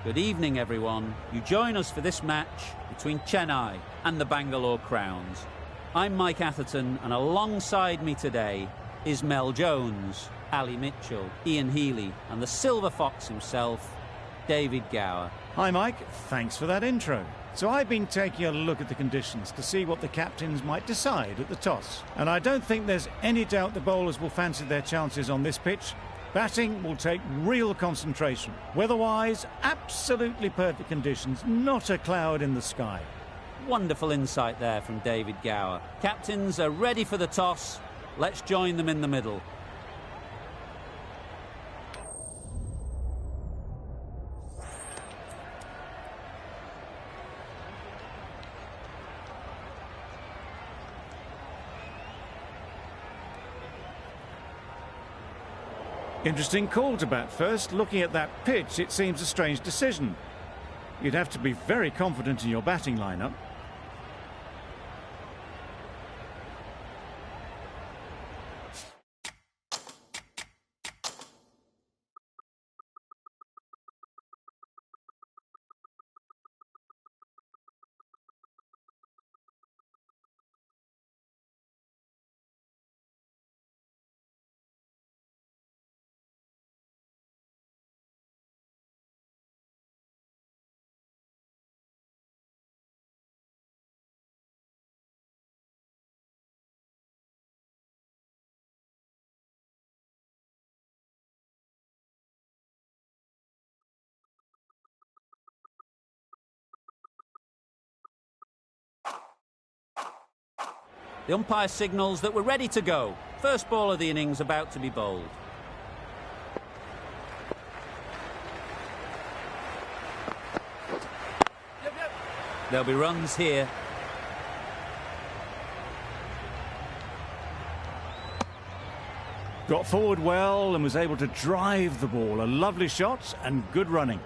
Good evening, everyone. You join us for this match between Chennai and the Bangalore Crowns. I'm Mike Atherton, and alongside me today is Mel Jones, Ali Mitchell, Ian Healy, and the Silver Fox himself, David Gower. Hi Mike, thanks for that intro. So I've been taking a look at the conditions to see what the captains might decide at the toss. And I don't think there's any doubt the bowlers will fancy their chances on this pitch. Batting will take real concentration. Weather-wise, absolutely perfect conditions, not a cloud in the sky. Wonderful insight there from David Gower. Captains are ready for the toss. Let's join them in the middle. Interesting call to bat first. Looking at that pitch, it seems a strange decision. You'd have to be very confident in your batting lineup. The umpire signals that we're ready to go. First ball of the innings about to be bowled. There'll be runs here. Got forward well and was able to drive the ball. A lovely shot and good running.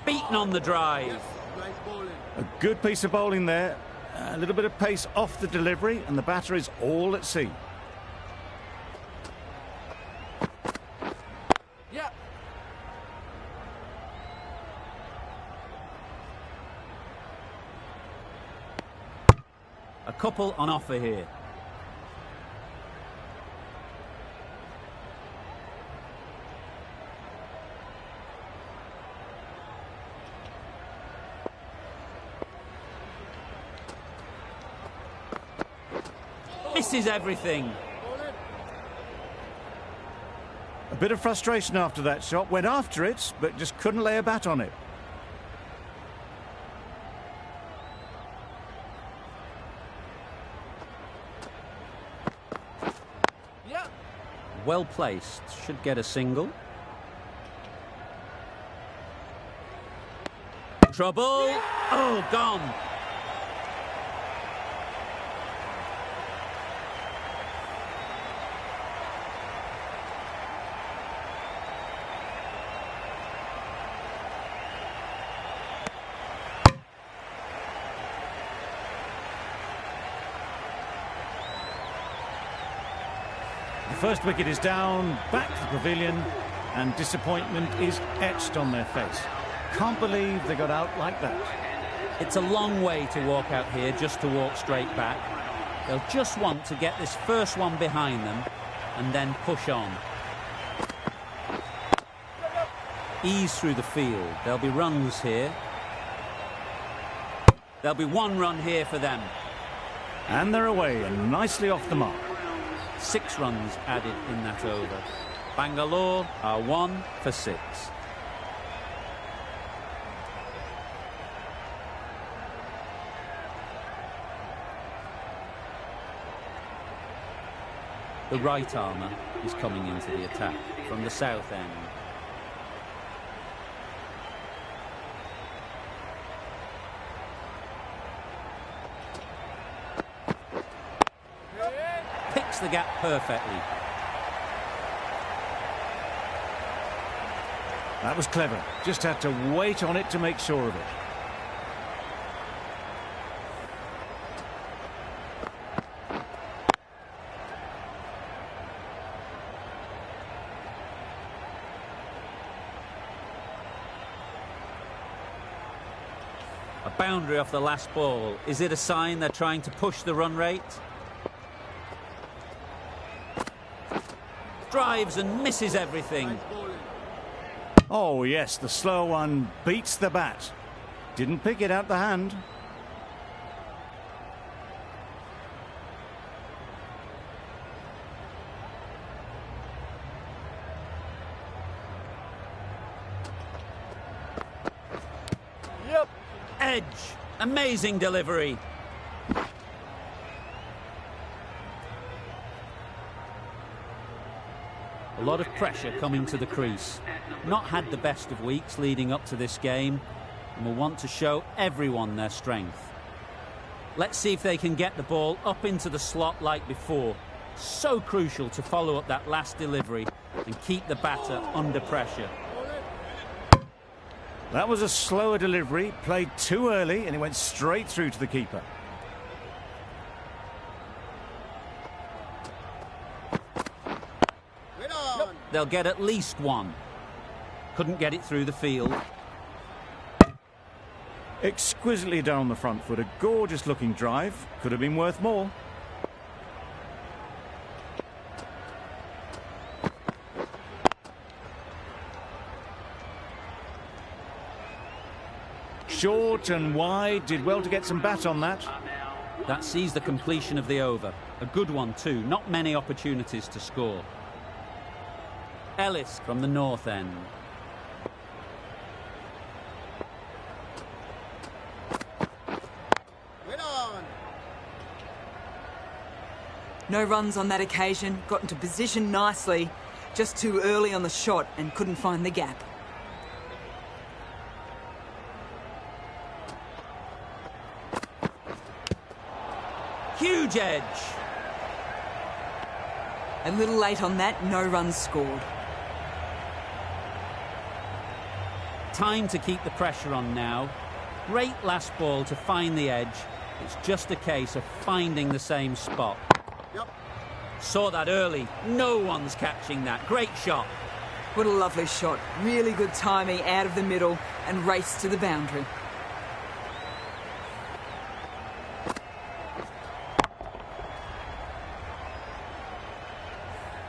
Beaten on the drive. A good piece of bowling there. A little bit of pace off the delivery, and the batter is all at sea. Yeah. A couple on offer here. Misses everything. A bit of frustration after that shot. Went after it, but just couldn't lay a bat on it. Yeah. Well placed. Should get a single. Trouble. Oh, gone. The first wicket is down, back to the pavilion, and disappointment is etched on their face. Can't believe they got out like that. It's a long way to walk out here just to walk straight back. They'll just want to get this first one behind them and then push on. Ease through the field. There'll be runs here. There'll be one run here for them. And they're away and nicely off the mark. 6 runs added in that over. Bangalore are 1 for 6. The right armour is coming into the attack from the south end. Picks the gap perfectly. That was clever. Just had to wait on it to make sure of it. Boundary off the last ball. Is it a sign they're trying to push the run rate? Drives and misses everything. Oh yes, the slow one beats the bat. Didn't pick it out the hand. Yep. Edge. Amazing delivery. A lot of pressure coming to the crease. Not had the best of weeks leading up to this game and will want to show everyone their strength. Let's see if they can get the ball up into the slot like before. So crucial to follow up that last delivery and keep the batter under pressure. That was a slower delivery, played too early, and it went straight through to the keeper. They'll get at least one. Couldn't get it through the field. Exquisitely down the front foot, a gorgeous looking drive. Could have been worth more. Short and wide, did well to get some bat on that. That sees the completion of the over. A good one too, not many opportunities to score. Ellis from the north end. No runs on that occasion, got into position nicely, just too early on the shot and couldn't find the gap. Huge edge. A little late on that, no runs scored. Time to keep the pressure on now. Great last ball to find the edge. It's just a case of finding the same spot. Yep. Saw that early. No one's catching that. Great shot. What a lovely shot. Really good timing out of the middle and race to the boundary.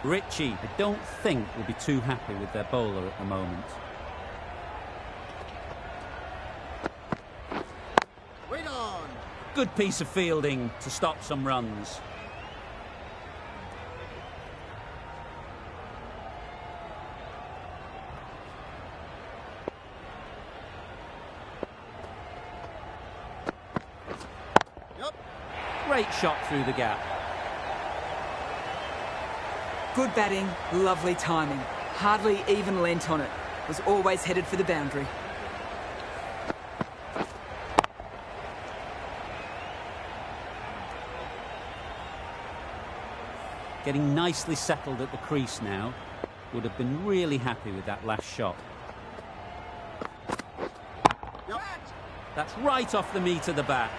Ritchie, I don't think, will be too happy with their bowler at the moment. Wait on. Good piece of fielding to stop some runs. Yep. Great shot through the gap. Good batting, lovely timing. Hardly even lent on it. Was always headed for the boundary. Getting nicely settled at the crease now. Would have been really happy with that last shot. Yep. That's right off the meat of the bat.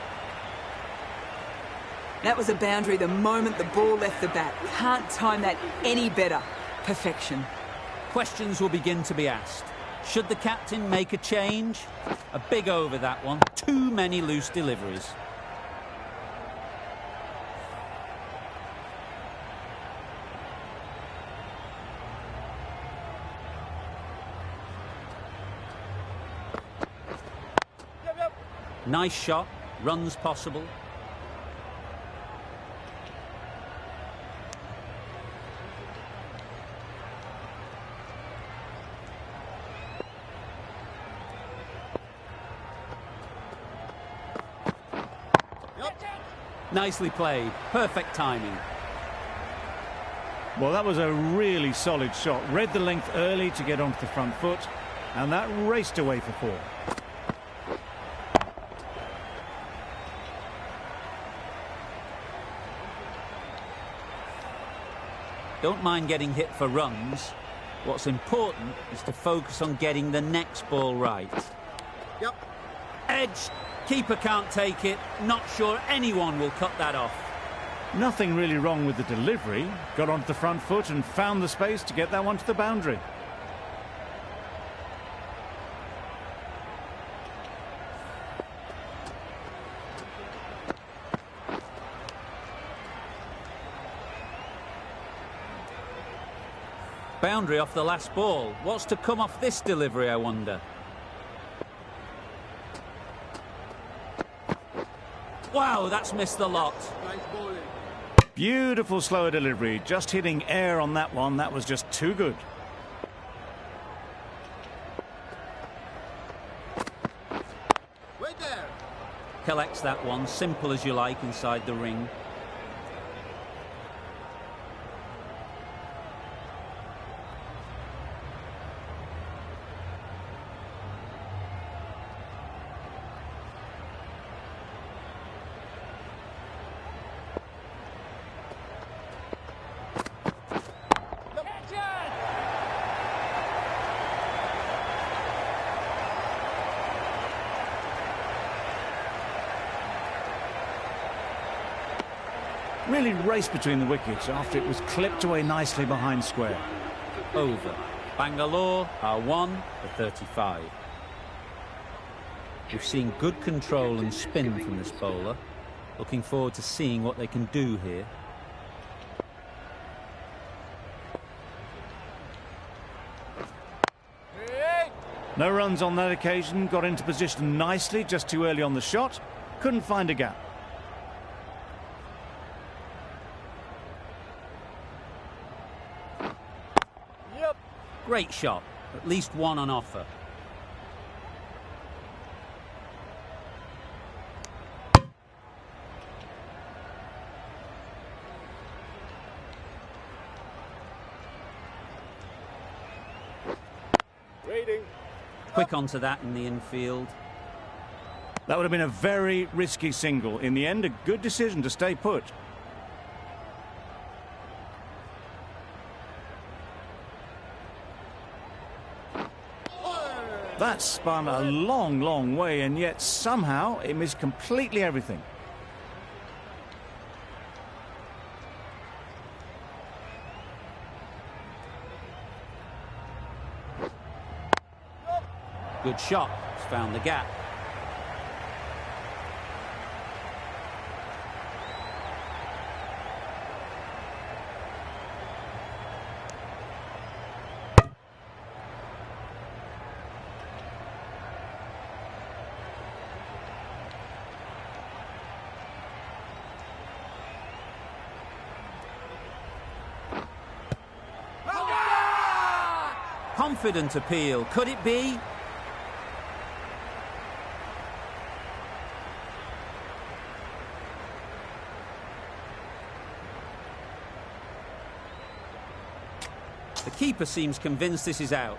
That was a boundary the moment the ball left the bat. Can't time that any better. Perfection. Questions will begin to be asked. Should the captain make a change? A big over that one. Too many loose deliveries. Nice shot. Runs possible. Nicely played. Perfect timing. Well, that was a really solid shot. Read the length early to get onto the front foot, and that raced away for four. Don't mind getting hit for runs. What's important is to focus on getting the next ball right. Yep. Edge. Keeper can't take it. Not sure anyone will cut that off. Nothing really wrong with the delivery. Got onto the front foot and found the space to get that one to the boundary. Boundary off the last ball. What's to come off this delivery, I wonder? Wow, that's missed the lot. Nice bowling. Beautiful slower delivery. Just hitting air on that one. That was just too good. Wait there. Collects that one, simple as you like, inside the ring. Really raced between the wickets after it was clipped away nicely behind square. Over. Bangalore are 1 for 35. We've seen good control and spin from this bowler. Looking forward to seeing what they can do here. No runs on that occasion. Got into position nicely, just too early on the shot. Couldn't find a gap. Great shot. At least one on offer. Waiting. Quick onto that in the infield. That would have been a very risky single. In the end, a good decision to stay put. That spun a long, long way, and yet somehow it missed completely everything. Good shot. It's found the gap. Confident appeal. Could it be? The keeper seems convinced this is out.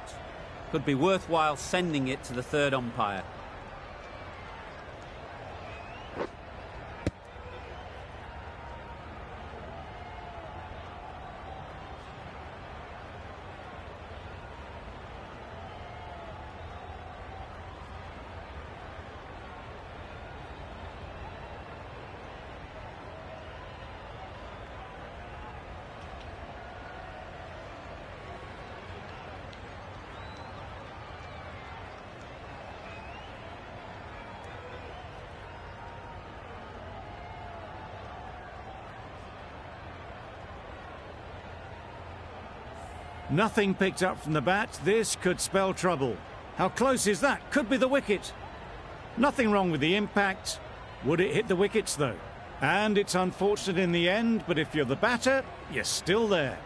Could be worthwhile sending it to the third umpire. Nothing picked up from the bat. This could spell trouble. How close is that? Could be the wicket. Nothing wrong with the impact. Would it hit the wickets, though? And it's unfortunate in the end, but if you're the batter, you're still there.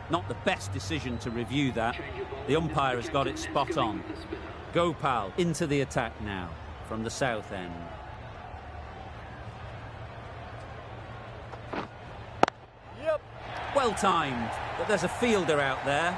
Not the best decision to review that. The umpire has got it spot on. Gopal into the attack now from the south end. Well timed, but there's a fielder out there.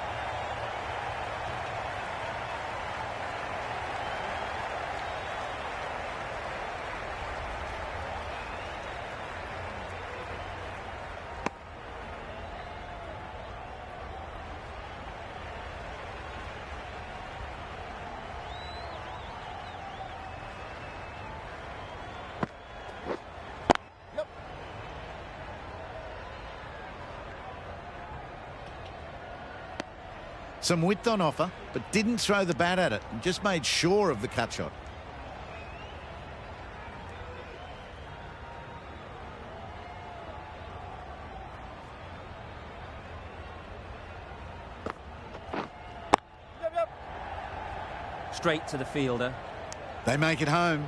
Some width on offer, but didn't throw the bat at it and just made sure of the cut shot. straight to the fielder. They make it home,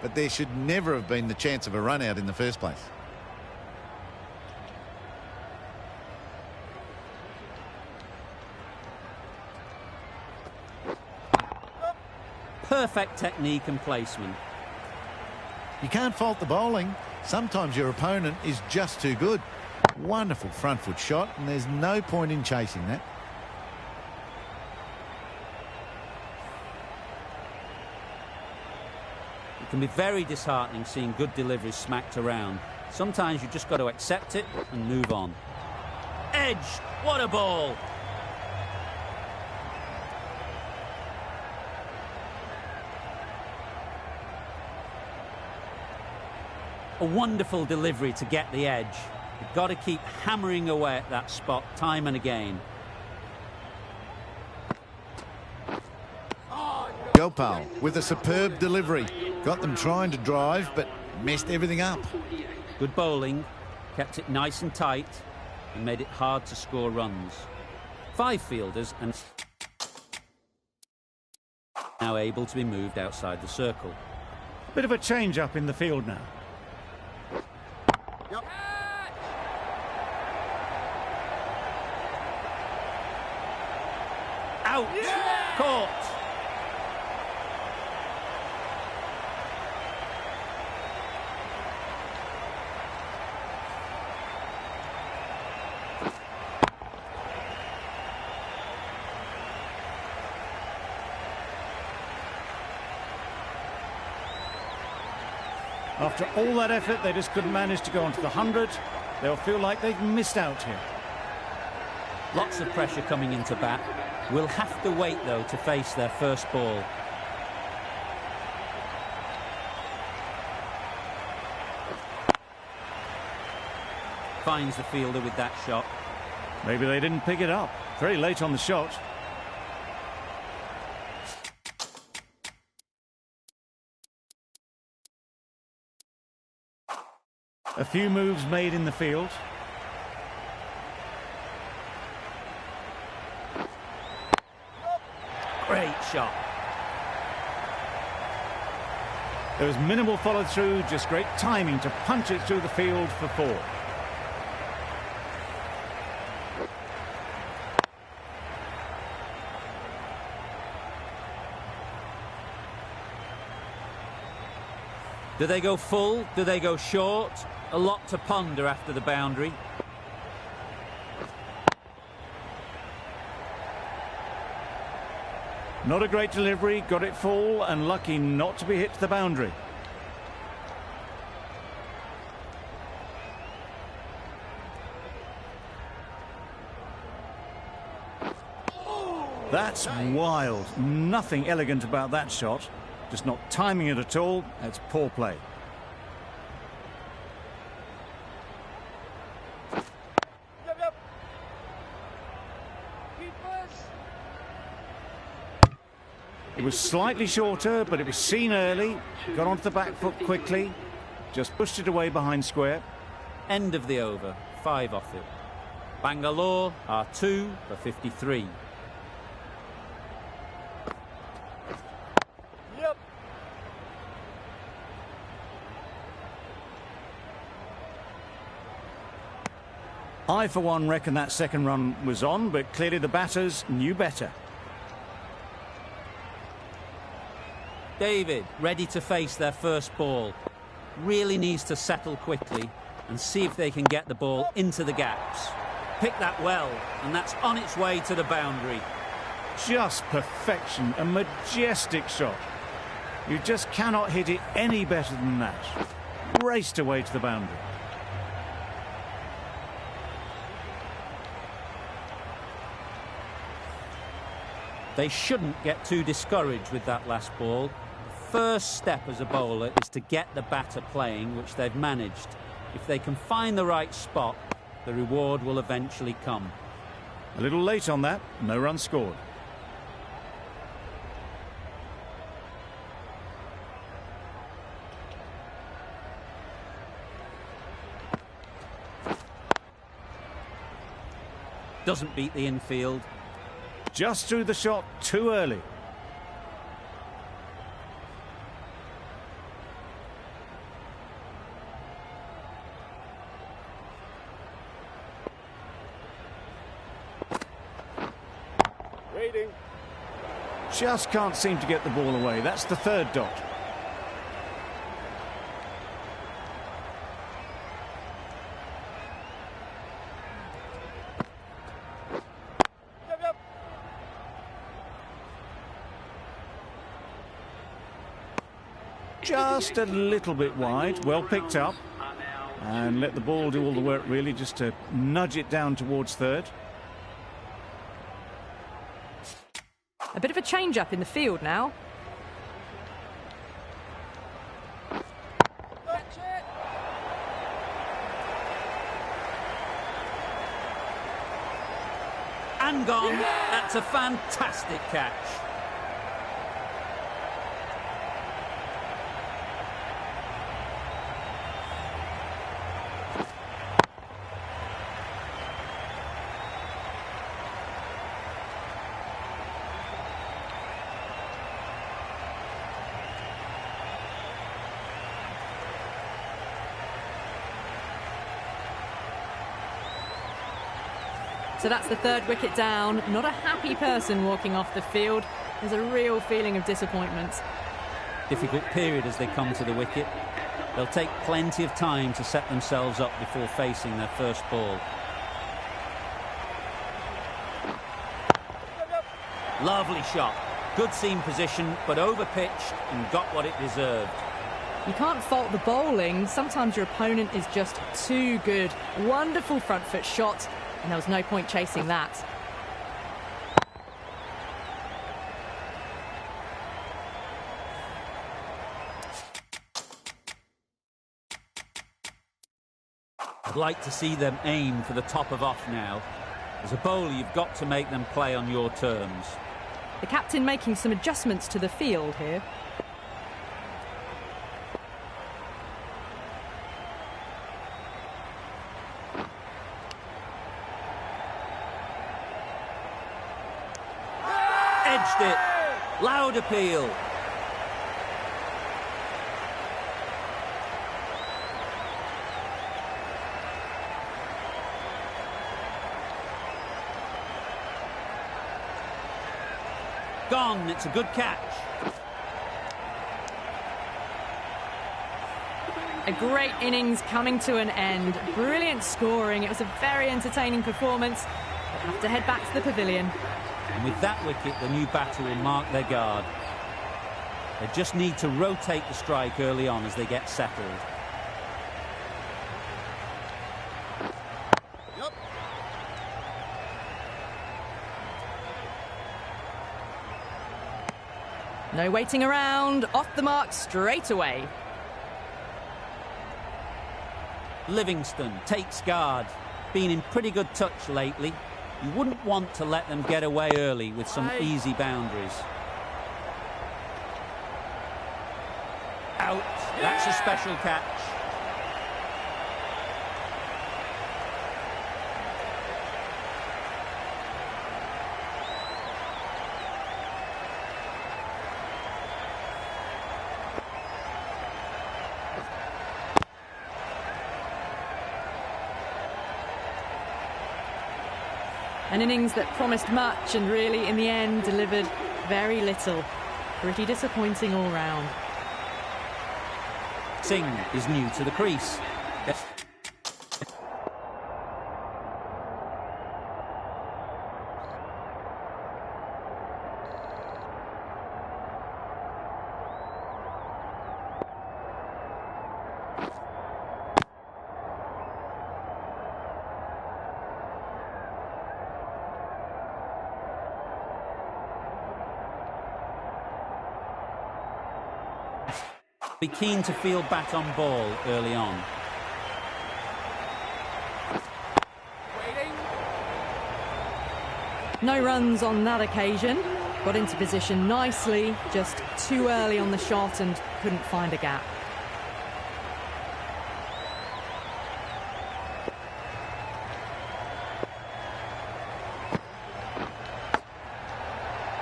but there should never have been the chance of a run out in the first place. Perfect technique and placement. You can't fault the bowling. Sometimes your opponent is just too good. Wonderful front foot shot, and there's no point in chasing that. It can be very disheartening seeing good deliveries smacked around. Sometimes you've just got to accept it and move on. Edge! What a ball! A wonderful delivery to get the edge. You've got to keep hammering away at that spot time and again. Gopal with a superb delivery. Got them trying to drive, but messed everything up. Good bowling, kept it nice and tight, and made it hard to score runs. 5 fielders and now able to be moved outside the circle. Bit of a change up in the field now. Yep. Out! Yeah! Caught! After all that effort, they just couldn't manage to go onto the 100. They'll feel like they've missed out here. Lots of pressure coming into bat. Will have to wait, though, to face their first ball. Finds the fielder with that shot. Maybe they didn't pick it up. Very late on the shot. A few moves made in the field. Great shot. There was minimal follow-through, just great timing to punch it through the field for 4. Do they go full? Do they go short? A lot to ponder after the boundary. Not a great delivery, got it full and lucky not to be hit to the boundary. That's wild. Nothing elegant about that shot. Just not timing it at all. It's poor play. It was slightly shorter, but it was seen early. Got onto the back foot quickly. Just pushed it away behind square. End of the over. 5 off it. Bangalore are 2 for 53. I, for one, reckon that second run was on, but clearly the batters knew better. David, ready to face their first ball. Really needs to settle quickly and see if they can get the ball into the gaps. Pick that well, and that's on its way to the boundary. Just perfection, a majestic shot. You just cannot hit it any better than that. Raced away to the boundary. They shouldn't get too discouraged with that last ball. The first step as a bowler is to get the batter playing, which they've managed. If they can find the right spot, the reward will eventually come. A little late on that, no run scored. Doesn't beat the infield. Just threw the shot too early. Waiting. Just can't seem to get the ball away. That's the third dot. Yep. Just a little bit wide. Well picked up. And let the ball do all the work, really, just to nudge it down towards third. A bit of a change-up in the field now. Catch it. And gone. That's a fantastic catch. So that's the third wicket down. Not a happy person walking off the field. There's a real feeling of disappointment. Difficult period as they come to the wicket. They'll take plenty of time to set themselves up before facing their first ball. Lovely shot. Good seam position, but over-pitched and got what it deserved. You can't fault the bowling. Sometimes your opponent is just too good. Wonderful front foot shot, and there was no point chasing that. I'd like to see them aim for the top of off now. As a bowler, you've got to make them play on your terms. The captain making some adjustments to the field here. Edged it. Loud appeal. Gone. It's a good catch. A great innings coming to an end. Brilliant scoring. It was a very entertaining performance. They'll have to head back to the pavilion. And with that wicket, the new batter will mark their guard. They just need to rotate the strike early on as they get settled. Yep. No waiting around. Off the mark straight away. Livingston takes guard. Been in pretty good touch lately. You wouldn't want to let them get away early with some easy boundaries. Out. That's a special catch. An innings that promised much and really, in the end, delivered very little. Pretty disappointing all round. Singh is new to the crease. Be keen to field bat on ball early on. Waiting. No runs on that occasion. Got into position nicely, just too early on the shot and couldn't find a gap.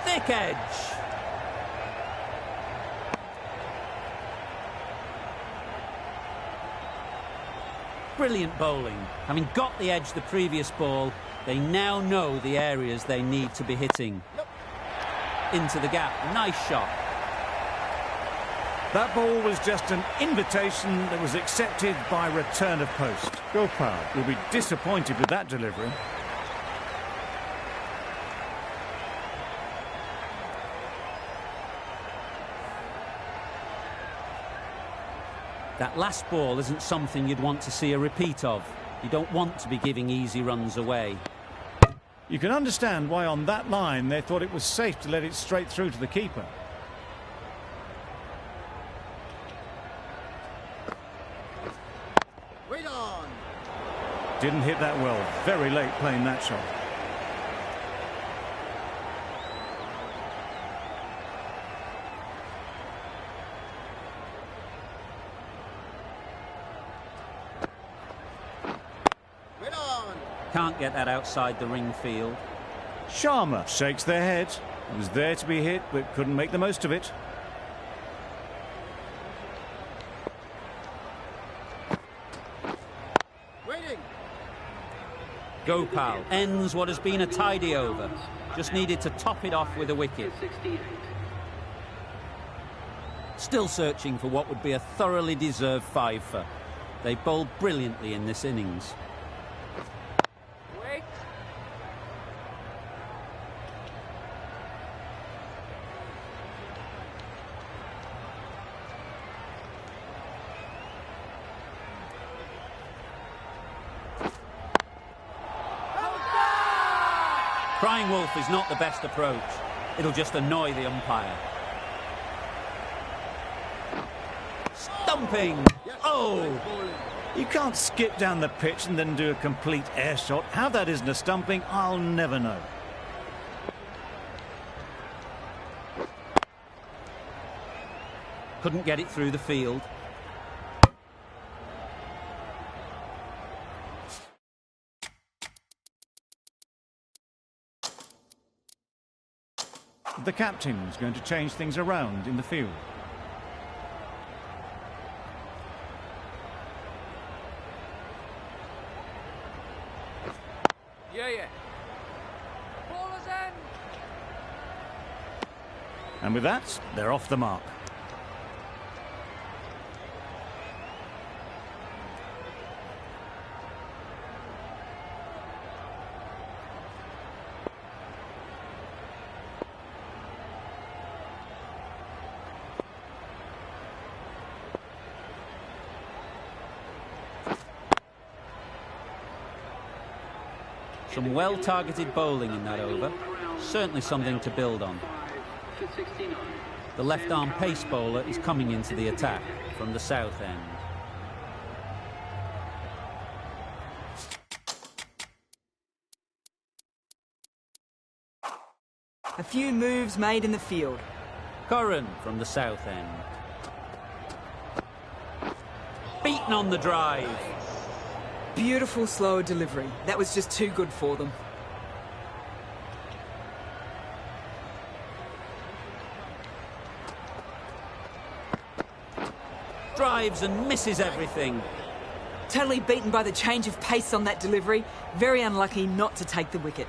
Thick edge. Brilliant bowling. Having got the edge the previous ball, they now know the areas they need to be hitting. Yep. into the gap. Nice shot. That ball was just an invitation that was accepted by return of post. Gopal will be disappointed with that delivery. That last ball isn't something you'd want to see a repeat of. You don't want to be giving easy runs away. You can understand why on that line they thought it was safe to let it straight through to the keeper. Wait on. Didn't hit that well. Very late playing that shot. Can't get that outside the ring field. Sharma shakes their head. It was there to be hit, but couldn't make the most of it. Waiting. Gopal ends what has been a tidy over. Just needed to top it off with a wicket. Still searching for what would be a thoroughly deserved five-for. They bowled brilliantly in this innings. Wait. Crying wolf is not the best approach. It'll just annoy the umpire. Stumping! Oh! You can't skip down the pitch and then do a complete air shot. How that isn't a stumping, I'll never know. Couldn't get it through the field. The captain's going to change things around in the field. Yeah. Ballers in. And with that, they're off the mark. Some well-targeted bowling in that over. Certainly something to build on. The left-arm pace bowler is coming into the attack from the south end. A few moves made in the field. Curran from the south end. Beaten on the drive. Beautiful slower delivery. That was just too good for them. Drives and misses everything. Totally beaten by the change of pace on that delivery. Very unlucky not to take the wicket.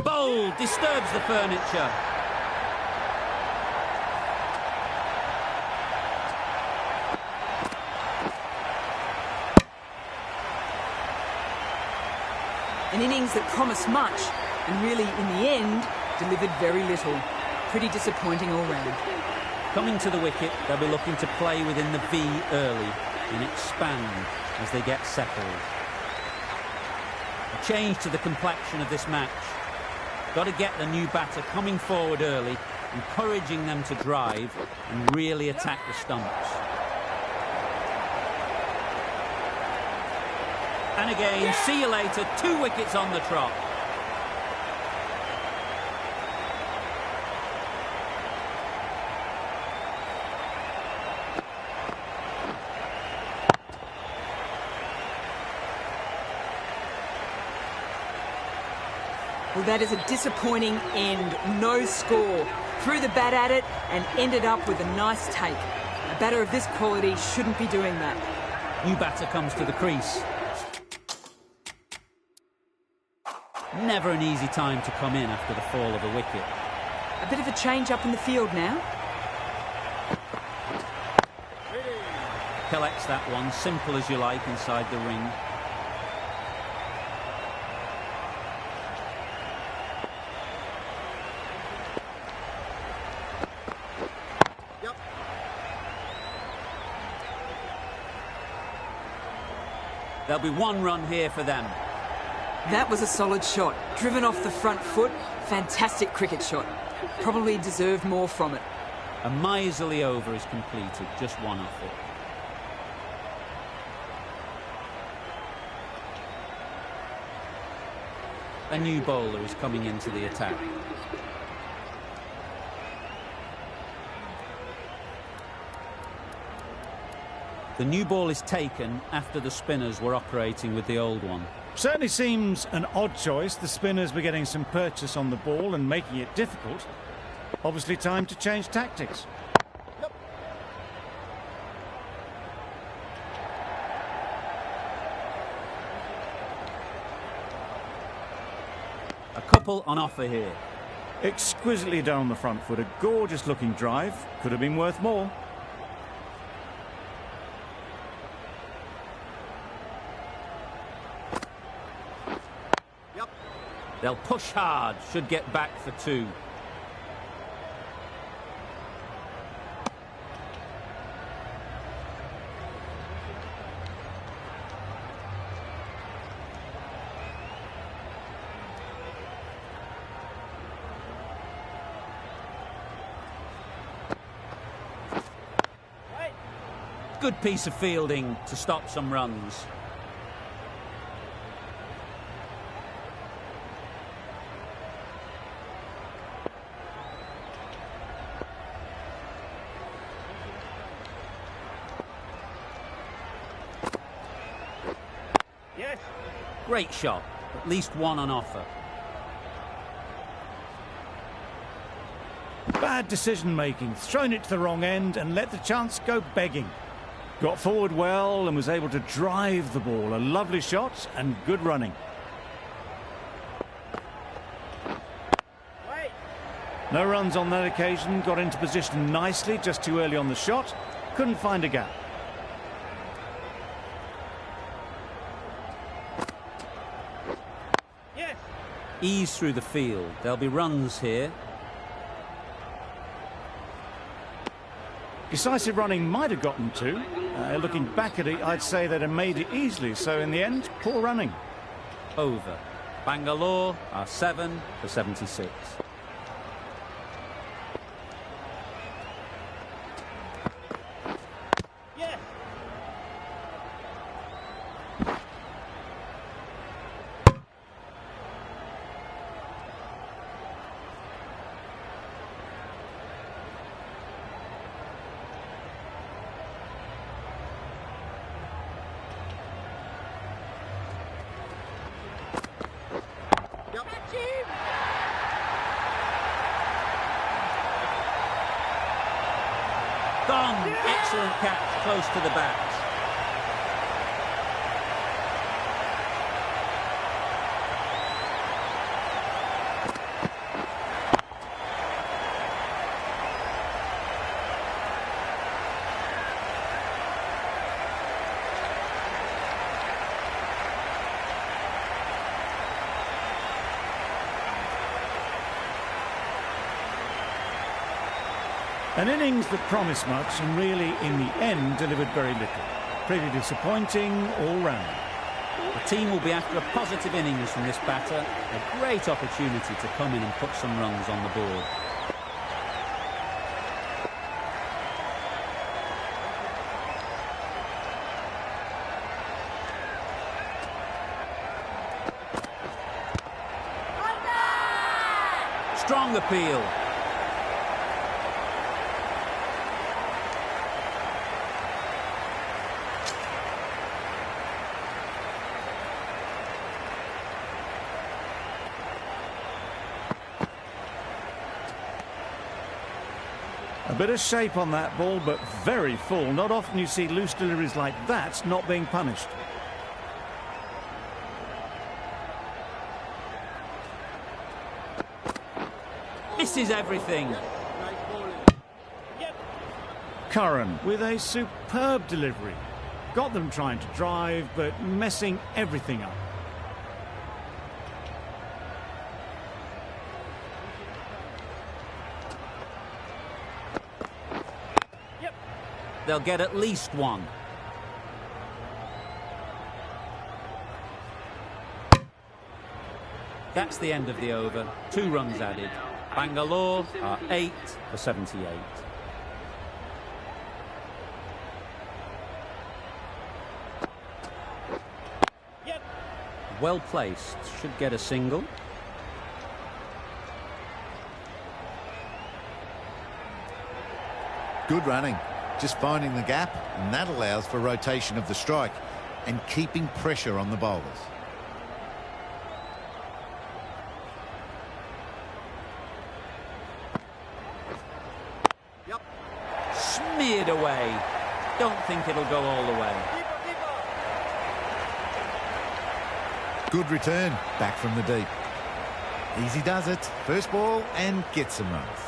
Bowl disturbs the furniture. An innings that promised much, and really, in the end, delivered very little. Pretty disappointing all round. Coming to the wicket, they'll be looking to play within the V early and expand as they get settled. A change to the complexion of this match. Got to get the new batter coming forward early, encouraging them to drive and really attack the stumps. And again, see you later, 2 wickets on the trot. Well, that is a disappointing end. No score. Threw the bat at it and ended up with a nice take. A batter of this quality shouldn't be doing that. New batter comes to the crease. Never an easy time to come in after the fall of a wicket. A bit of a change up in the field now. Collects that one, simple as you like, inside the ring. Yep. There'll be one run here for them. That was a solid shot. Driven off the front foot. Fantastic cricket shot. Probably deserved more from it. A miserly over is completed, just one off it. A new bowler is coming into the attack. The new ball is taken after the spinners were operating with the old one. Certainly seems an odd choice. The spinners were getting some purchase on the ball and making it difficult. Obviously time to change tactics. A couple on offer here. Exquisitely down the front foot. A gorgeous looking drive. Could have been worth more. Yep. They'll push hard, should get back for two. Good piece of fielding to stop some runs. Yes. Great shot, at least one on offer. Bad decision making. Thrown it to the wrong end and let the chance go begging. Got forward well and was able to drive the ball. A lovely shot and good running. Wait. No runs on that occasion. Got into position nicely, just too early on the shot. Couldn't find a gap. Yes. Ease through the field. There'll be runs here. Decisive running might have gotten two. Looking back at it, I'd say they'd have made it easily. So in the end, poor running. Over. Bangalore are 7 for 76. Yes. Gone. Excellent catch, close to the bat. An innings that promised much and really, in the end, delivered very little. Pretty disappointing all round. The team will be after a positive innings from this batter. A great opportunity to come in and put some runs on the board. Strong appeal. A bit of shape on that ball, but very full. Not often you see loose deliveries like that not being punished. Misses everything. Nice bowling. Curran with a superb delivery. Got them trying to drive, but messing everything up. They'll get at least one. That's the end of the over. 2 runs added. Bangalore are 8 for 78. Well placed. Should get a single. Good running. Just finding the gap, and that allows for rotation of the strike and keeping pressure on the bowlers. Yep. Smeared away. Don't think it'll go all the way. Good return, back from the deep. Easy does it. First ball and gets some runs.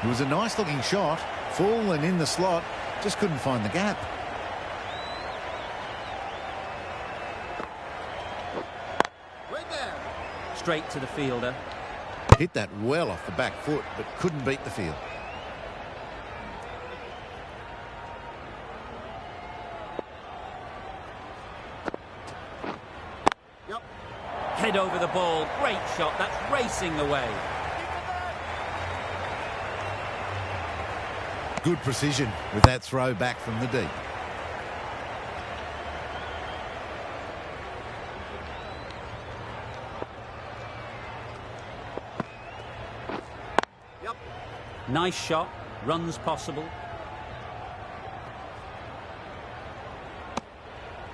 It was a nice looking shot, full and in the slot, just couldn't find the gap. Right there. Straight to the fielder. Hit that well off the back foot, but couldn't beat the field. Yep. Head over the ball. Great shot. That's racing away. Good precision with that throw back from the deep. Yep. Nice shot. Runs possible.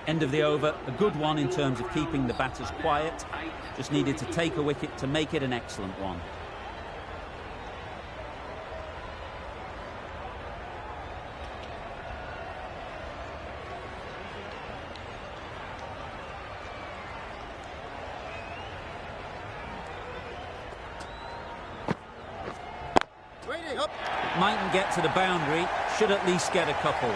End of the over. A good one in terms of keeping the batters quiet. Just needed to take a wicket to make it an excellent one. Waiting. Up. Mightn't get to the boundary. Should at least get a couple.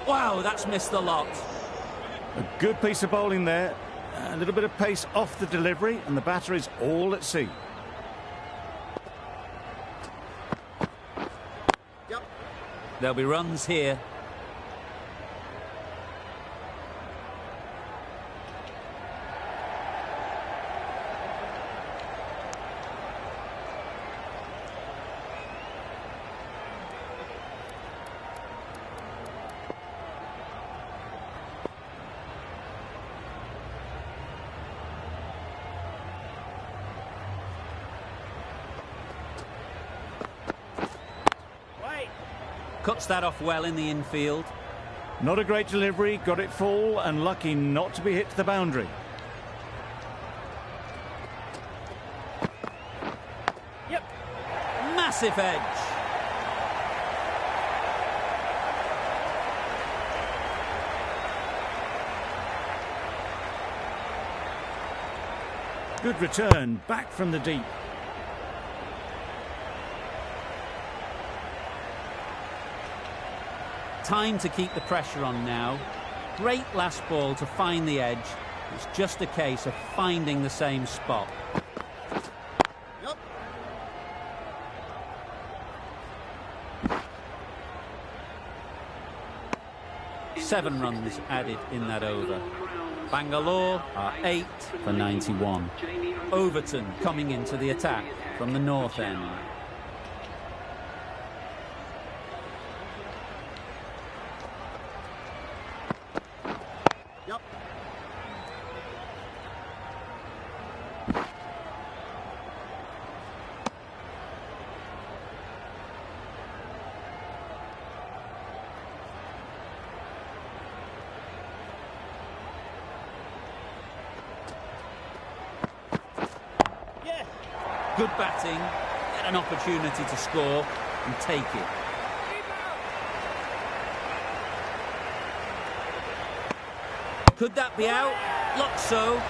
Wow, that's missed a lot. A good piece of bowling there. A little bit of pace off the delivery, and the batter is all at sea. Yep. There'll be runs here. Cuts that off well in the infield. Not a great delivery, got it full, and lucky not to be hit to the boundary. Yep. Massive edge. Good return, back from the deep. Time to keep the pressure on now. Great last ball to find the edge. It's just a case of finding the same spot. Yep. Seven runs added in that over. Bangalore are 8 for 91. Overton coming into the attack from the north end. Yup. Good batting, get an opportunity to score and take it. Could that be out? Looks so.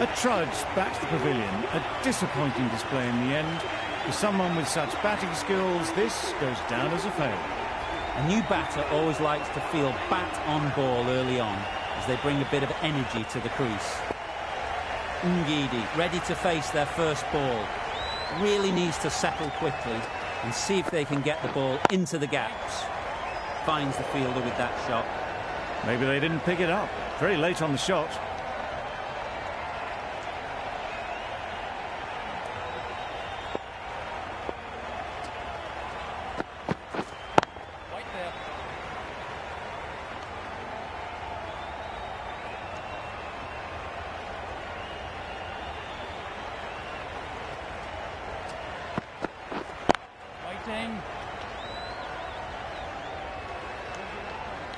A trudge back to the pavilion. A disappointing display in the end. For someone with such batting skills, this goes down as a fail. A new batter always likes to feel bat on ball early on as they bring a bit of energy to the crease. Ngidi ready to face their first ball. Really needs to settle quickly and see if they can get the ball into the gaps. Finds the fielder with that shot. Maybe they didn't pick it up. Very late on the shot.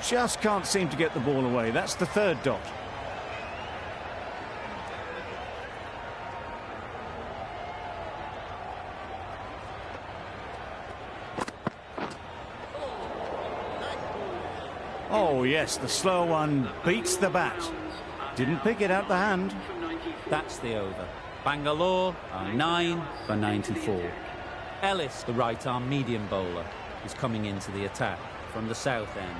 Just can't seem to get the ball away. That's the third dot. Oh yes, the slow one beats the bat. Didn't pick it out the hand. That's the over. Bangalore are 9 for 94. Ellis, the right-arm medium bowler, is coming into the attack from the south end.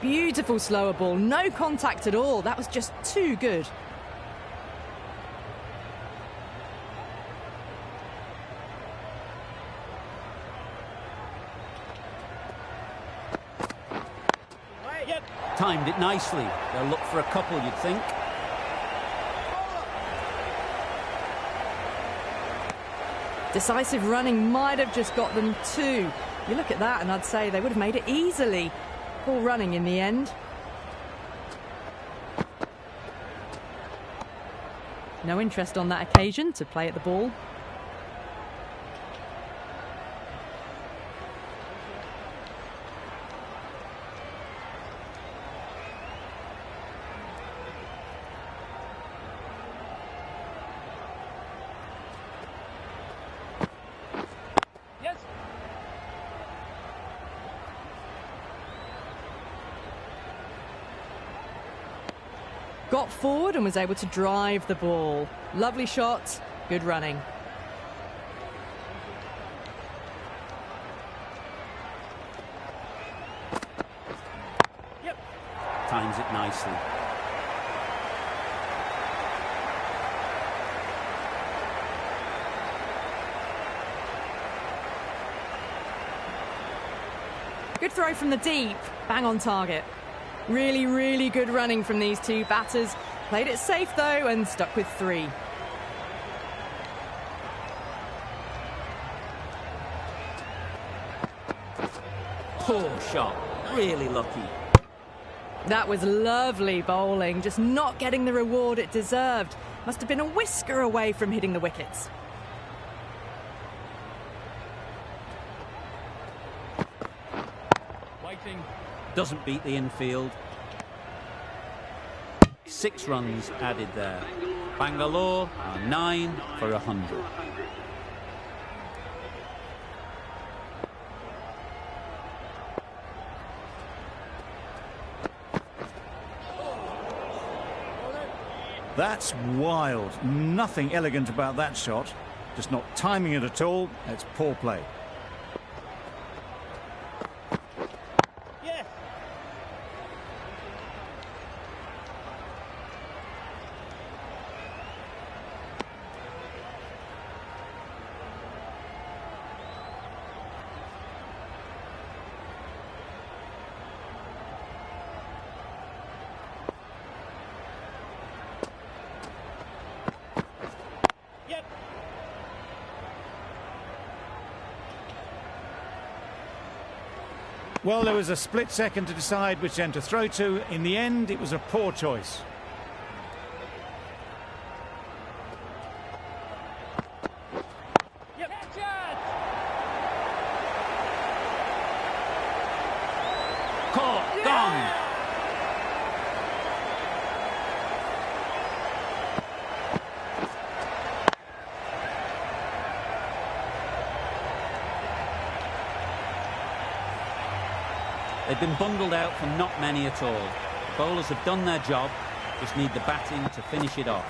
Beautiful slower ball, no contact at all. That was just too good. Timed it nicely. They'll look for a couple, you'd think. Decisive running might have just got them two. You look at that and I'd say they would have made it easily. Poor running in the end. No interest on that occasion to play at the ball. Got forward and was able to drive the ball. Lovely shot, good running. Times it nicely. Good throw from the deep, bang on target. Really, really good running from these two batters. Played it safe though and stuck with three. Poor shot, really lucky. That was lovely bowling, just not getting the reward it deserved. Must have been a whisker away from hitting the wickets. Doesn't beat the infield. 6 runs added there. Bangalore are 9 for 100. That's wild. Nothing elegant about that shot. Just not timing it at all. It's poor play. Well, there was a split second to decide which end to throw to. In the end, it was a poor choice. Caught, gone. They've been bundled out from not many at all. The bowlers have done their job, just need the batting to finish it off.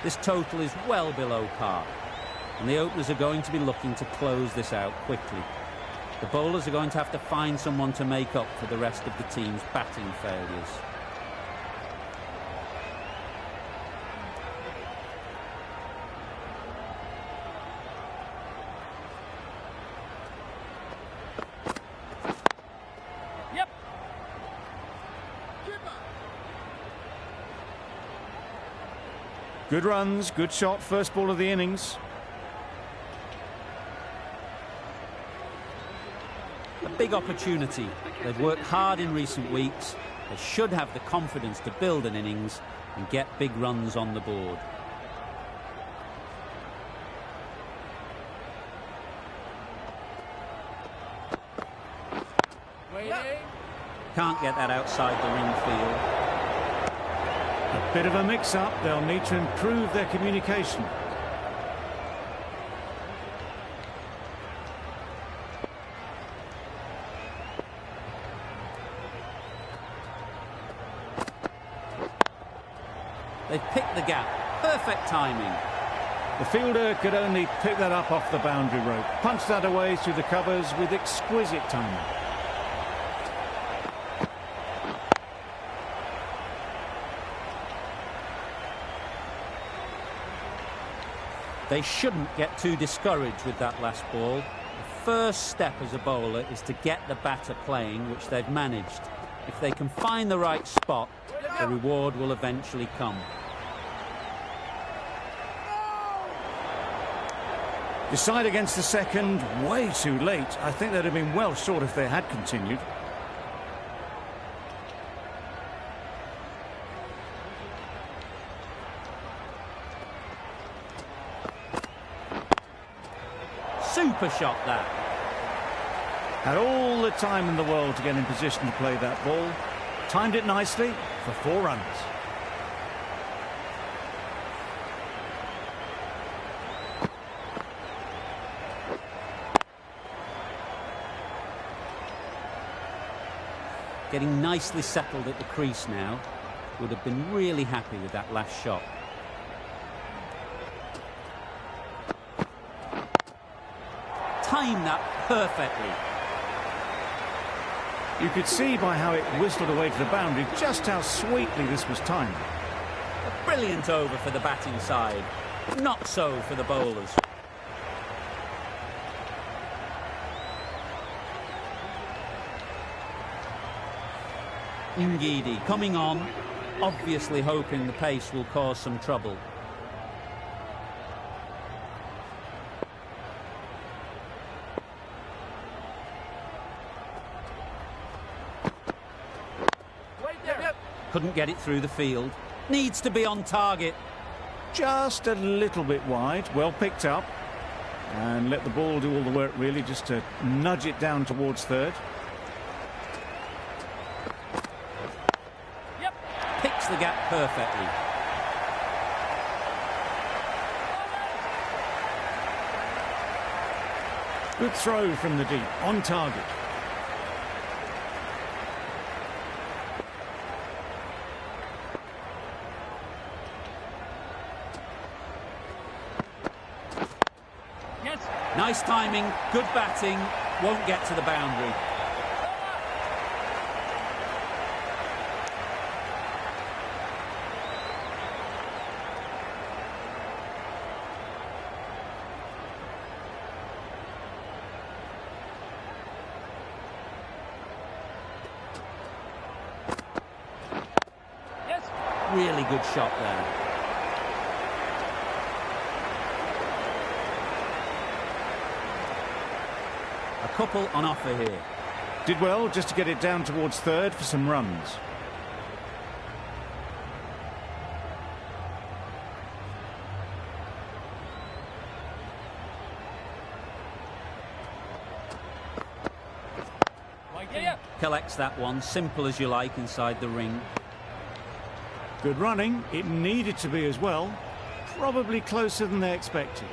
This total is well below par, and the openers are going to be looking to close this out quickly. The bowlers are going to have to find someone to make up for the rest of the team's batting failures. Good runs, good shot, first ball of the innings. A big opportunity. They've worked hard in recent weeks. They should have the confidence to build an innings and get big runs on the board. Can't get that outside the ring field. A bit of a mix-up. They'll need to improve their communication. They've picked the gap. Perfect timing. The fielder could only pick that up off the boundary rope. Punched that away through the covers with exquisite timing. They shouldn't get too discouraged with that last ball. The first step as a bowler is to get the batter playing, which they've managed. If they can find the right spot, The reward will eventually come. Decide against the second, way too late. I think they'd have been well short if they had continued. Super shot that. Had all the time in the world to get in position to play that ball. Timed it nicely for 4 runs. Getting nicely settled at the crease now. Would have been really happy with that last shot. Timed that perfectly. You could see by how it whistled away to the boundary just how sweetly this was timed. A brilliant over for the batting side. Not so for the bowlers. Ngidi coming on, obviously hoping the pace will cause some trouble. Couldn't get it through the field. Needs to be on target. Just a little bit wide, well picked up. And let the ball do all the work really, just to nudge it down towards third. Picks the gap perfectly. Good throw from the deep, on target. Nice timing, good batting, won't get to the boundary. Really good shot there. A couple on offer here. Did well just to get it down towards third for some runs. Collects that one, simple as you like inside the ring. Good running, it needed to be as well. Probably closer than they expected.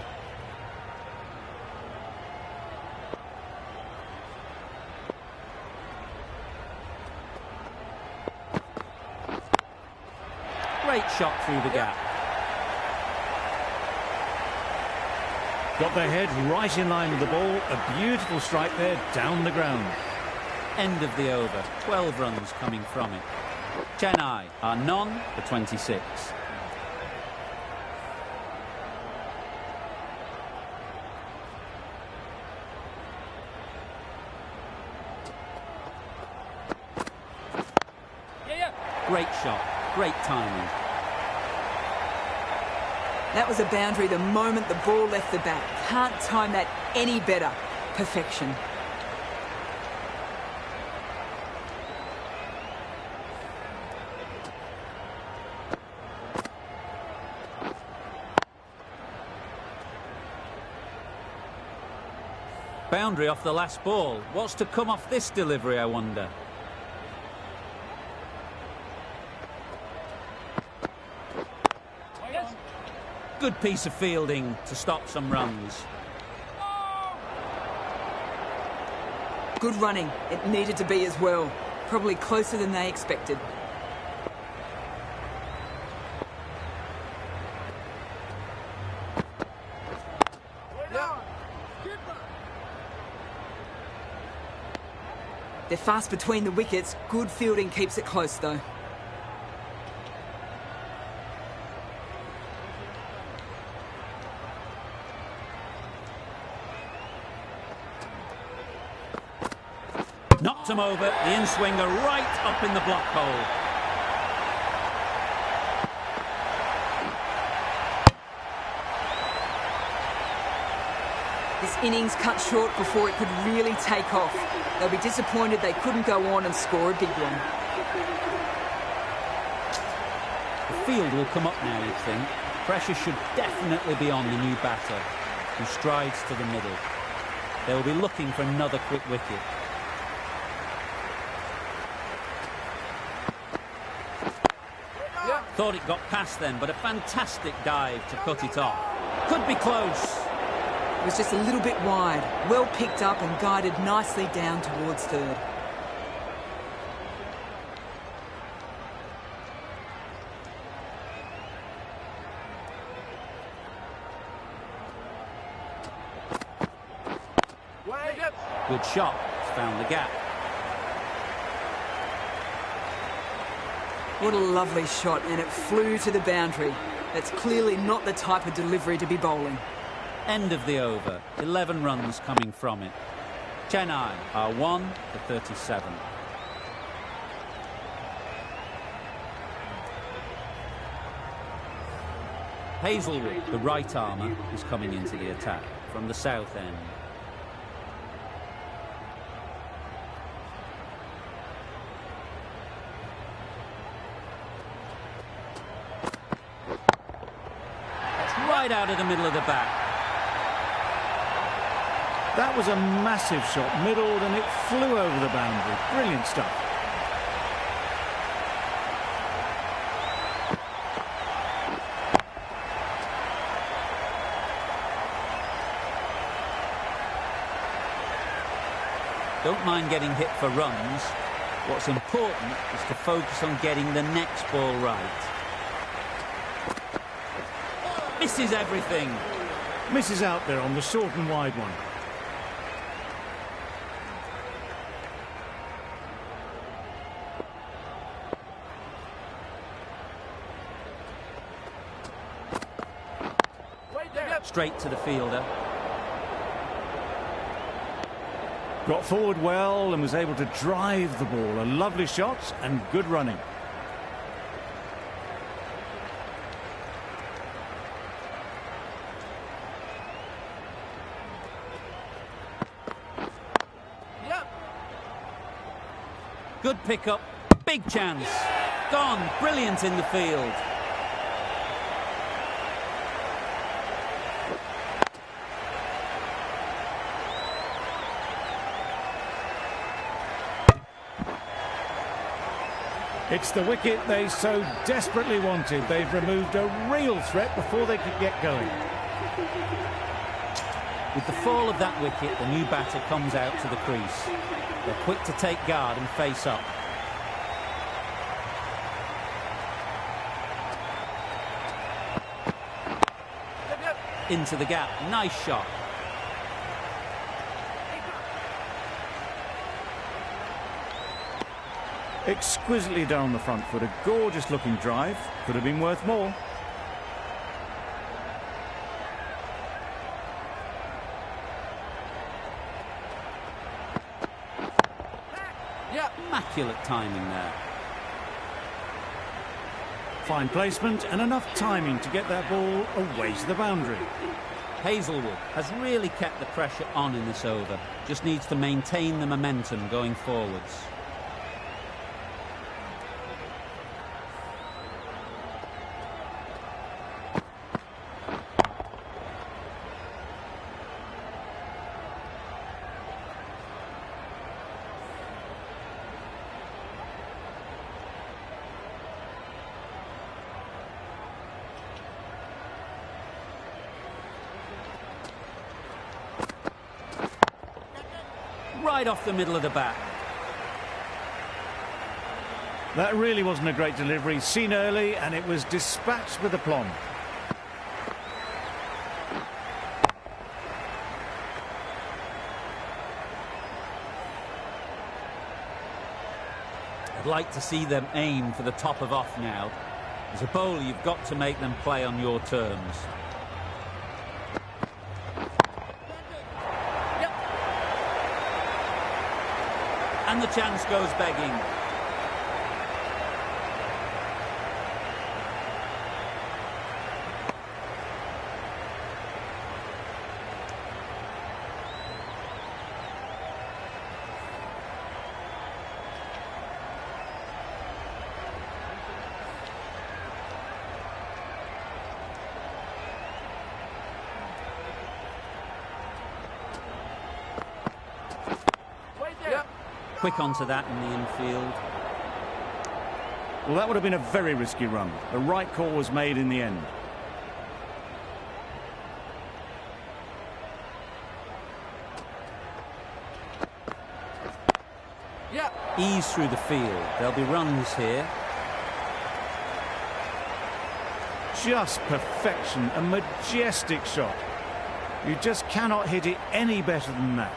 Great shot through the gap. Got their head right in line with the ball. A beautiful strike there, down the ground. End of the over. 12 runs coming from it. Chennai are none for 26. Great shot. Great timing. That was a boundary the moment the ball left the bat. Can't time that any better. Perfection. Boundary off the last ball. What's to come off this delivery, I wonder? Good piece of fielding to stop some runs. Good running. It needed to be as well. Probably closer than they expected. They're fast between the wickets. Good fielding keeps it close, though. Knocked him over, the in-swinger right up in the block hole. This innings cut short before it could really take off. They'll be disappointed they couldn't go on and score a big one. The field will come up now, you'd think. Pressure should definitely be on the new batter, who strides to the middle. They will be looking for another quick wicket. Thought it got past them, but a fantastic dive to cut it off. Could be close. It was just a little bit wide, well picked up and guided nicely down towards third. Good shot, it's found the gap. What a lovely shot, and it flew to the boundary. That's clearly not the type of delivery to be bowling. End of the over. 11 runs coming from it. Chennai are 1 for 37. Hazelwood, the right armour, is coming into the attack from the south end. Right out of the middle of the bat. That was a massive shot, middled, and it flew over the boundary. Brilliant stuff. Don't mind getting hit for runs. What's important is to focus on getting the next ball right. Misses everything. Misses out there on the short and wide one. Straight to the fielder. Got forward well and was able to drive the ball. A lovely shot and good running. Good pickup, big chance. Gone, brilliant in the field. It's the wicket they so desperately wanted. They've removed a real threat before they could get going. With the fall of that wicket, the new batter comes out to the crease. They're quick to take guard and face up. Into the gap, nice shot. Exquisitely down the front foot, a gorgeous looking drive. Could have been worth more. Immaculate timing there. Fine placement and enough timing to get that ball away to the boundary. Hazelwood has really kept the pressure on in this over. Just needs to maintain the momentum going forwards. Right off the middle of the bat. That really wasn't a great delivery. Seen early and it was dispatched with aplomb. I'd like to see them aim for the top of off now. As a bowler, you've got to make them play on your terms. And the chance goes begging. quick onto that in the infield. Well, that would have been a very risky run. The right call was made in the end. Ease through the field. There'll be runs here. Just perfection, a majestic shot. You just cannot hit it any better than that.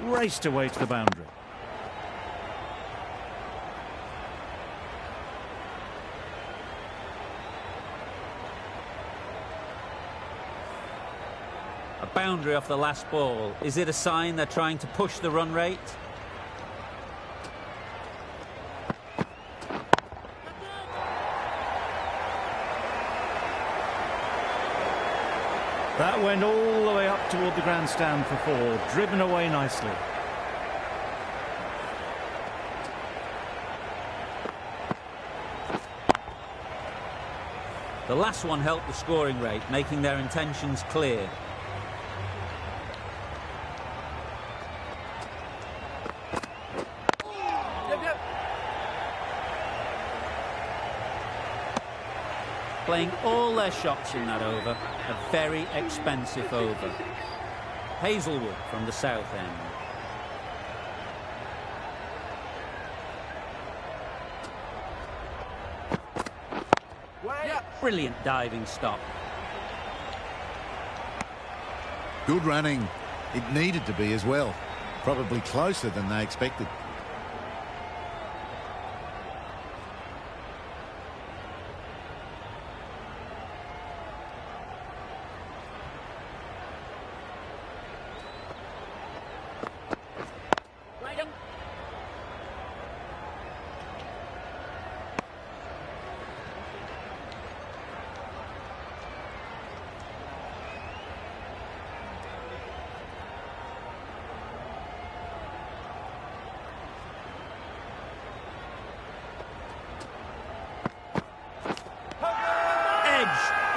Raced away to the boundary. A boundary off the last ball. Is it a sign they're trying to push the run rate? That went all the way up toward the grandstand for four, driven away nicely. The last one helped the scoring rate, making their intentions clear. Playing all their shots in that over, a very expensive over. Hazelwood from the south end. Brilliant diving stop. Good running. It needed to be as well. Probably closer than they expected.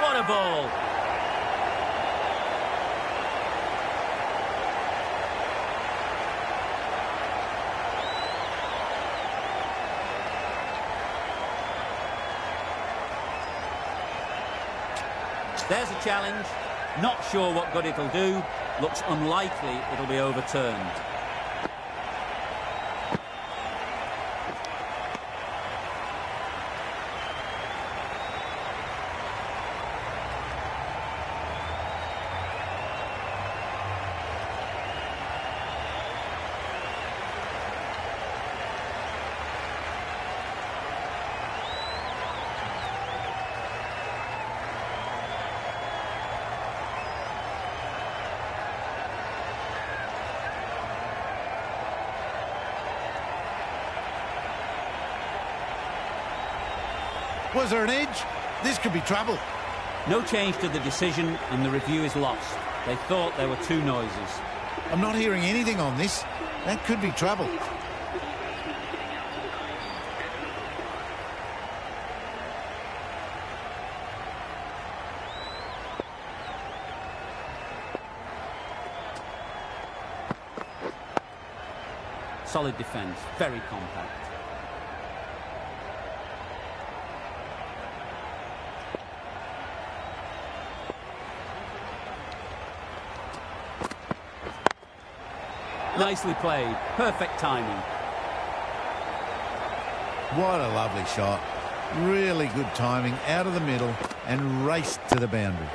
What a ball! There's a challenge. Not sure what good it'll do. Looks unlikely it'll be overturned. Was there an edge? This could be trouble. No change to the decision and the review is lost. They thought there were two noises. I'm not hearing anything on this. That could be trouble. Solid defence, very compact. Nicely played. Perfect timing. What a lovely shot. Really good timing out of the middle and raced to the boundary.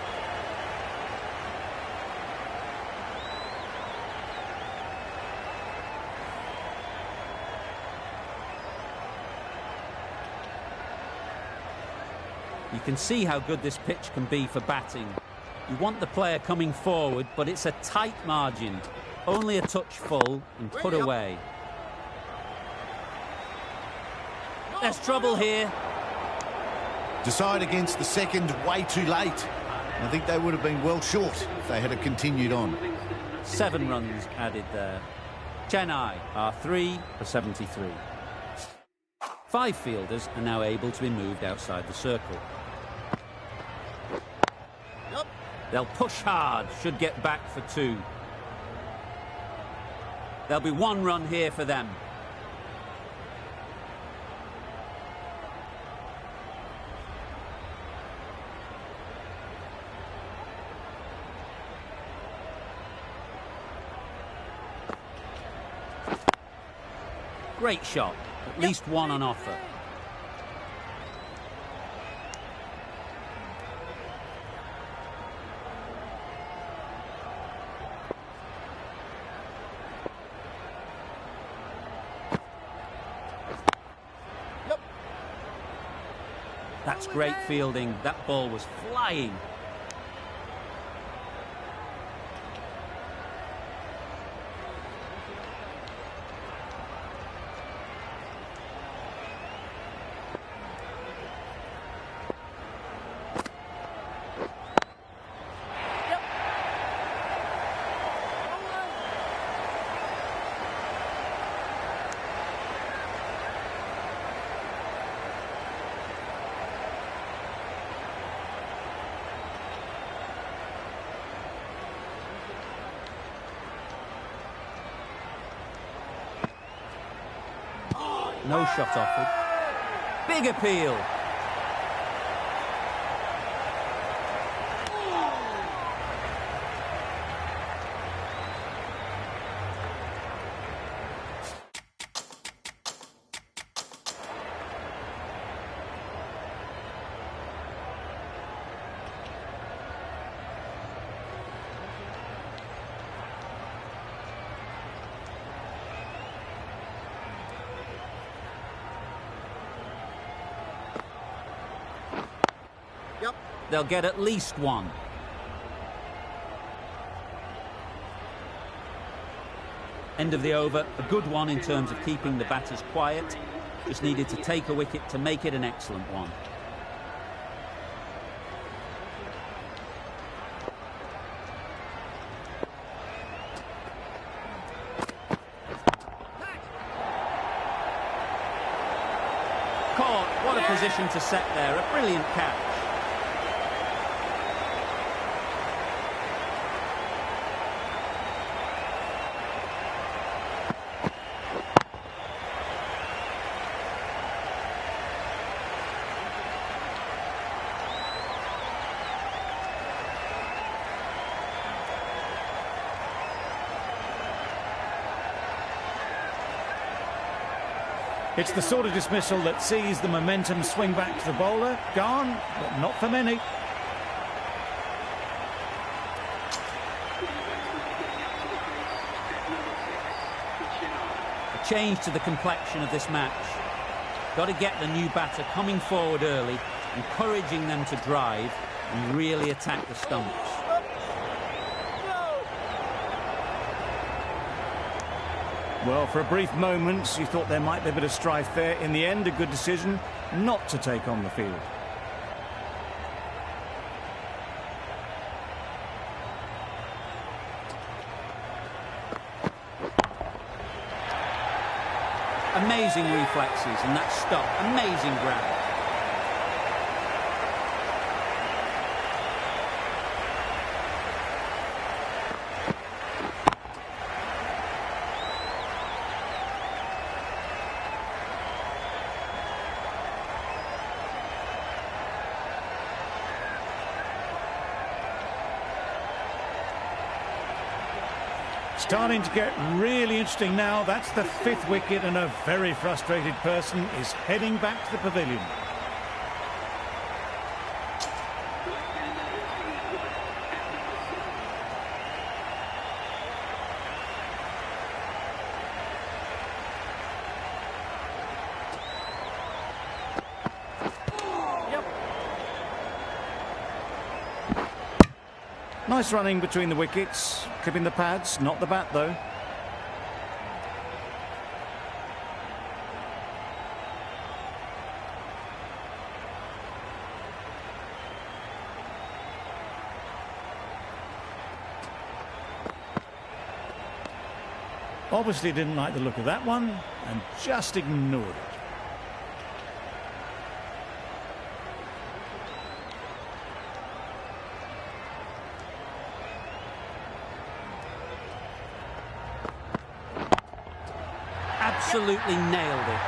You can see how good this pitch can be for batting. You want the player coming forward, but it's a tight margin. Only a touch full and put away. There's trouble here. Decide against the second way too late. I think they would have been well short if they had continued on. 7 runs added there. Chennai are 3 for 73. 5 fielders are now able to be moved outside the circle. They'll push hard, should get back for 2. There'll be 1 run here for them. Great shot. At least one on offer. Yep. That's great fielding. That ball was flying. No shot offered. Big appeal. Yep. They'll get at least one. End of the over. A good one in terms of keeping the batters quiet. Just needed to take a wicket to make it an excellent one. Caught. What a position to set there. A brilliant catch. It's the sort of dismissal that sees the momentum swing back to the bowler. Gone, but not for many. A change to the complexion of this match. Got to get the new batter coming forward early, encouraging them to drive and really attack the stumps. Well, for a brief moment, you thought there might be a bit of strife there. In the end, a good decision not to take on the field. Amazing reflexes and that stop. Amazing grab. Starting to get really interesting now. That's the 5th wicket, and a very frustrated person is heading back to the pavilion. Nice running between the wickets, clipping the pads, not the bat though. Obviously didn't like the look of that one and just ignored it. Absolutely nailed it.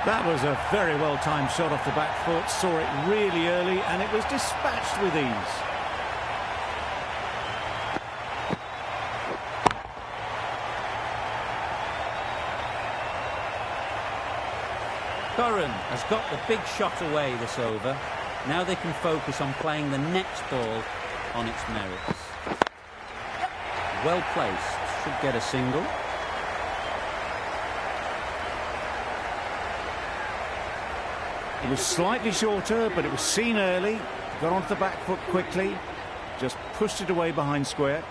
That was a very well-timed shot off the back foot, saw it really early and it was dispatched with ease. Curran has got the big shot away this over. Now they can focus on playing the next ball on its merits. Well placed, should get a single. It was slightly shorter, but it was seen early. Got onto the back foot quickly. Just pushed it away behind square.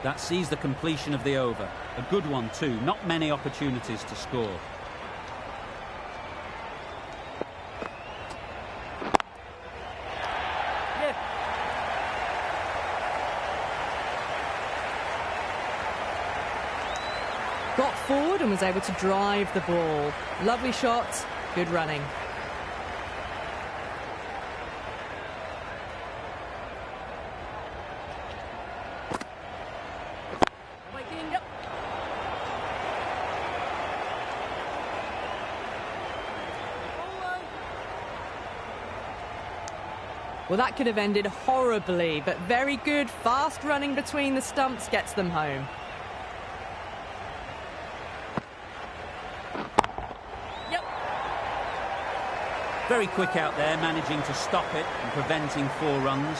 That sees the completion of the over. A good one too. Not many opportunities to score. Got forward and was able to drive the ball. Lovely shot, good running. Well, that could have ended horribly, but very good, fast running between the stumps gets them home. Very quick out there, managing to stop it and preventing 4 runs.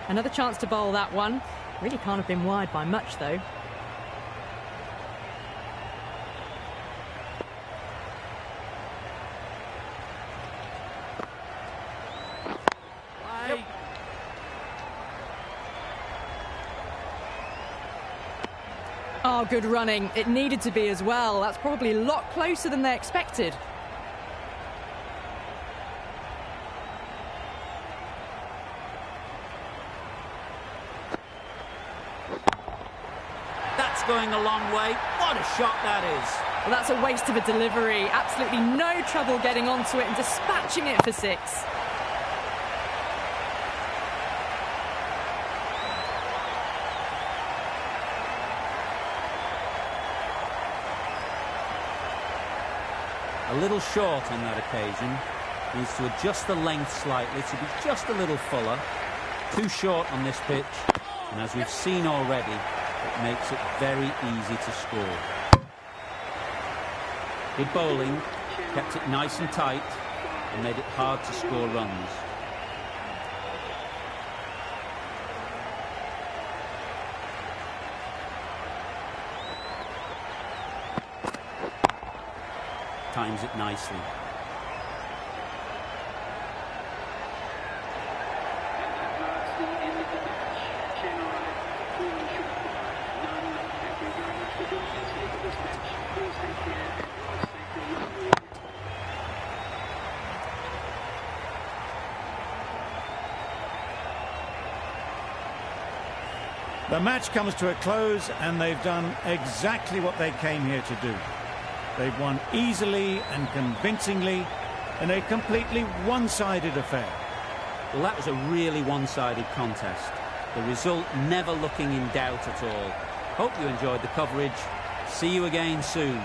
Another chance to bowl that one. Really can't have been wide by much, though. Oh, good running. It needed to be as well. That's probably a lot closer than they expected. That's going a long way. What a shot that is. Well, that's a waste of a delivery. Absolutely no trouble getting onto it and dispatching it for 6. A little short on that occasion. Needs to adjust the length slightly to be just a little fuller. Too short on this pitch. And as we've seen already, it makes it very easy to score. Good bowling, kept it nice and tight, and made it hard to score runs. Times it nicely. The match comes to a close and they've done exactly what they came here to do. They've won easily and convincingly in a completely one-sided affair. Well, that was a really one-sided contest. The result never looking in doubt at all. Hope you enjoyed the coverage. See you again soon.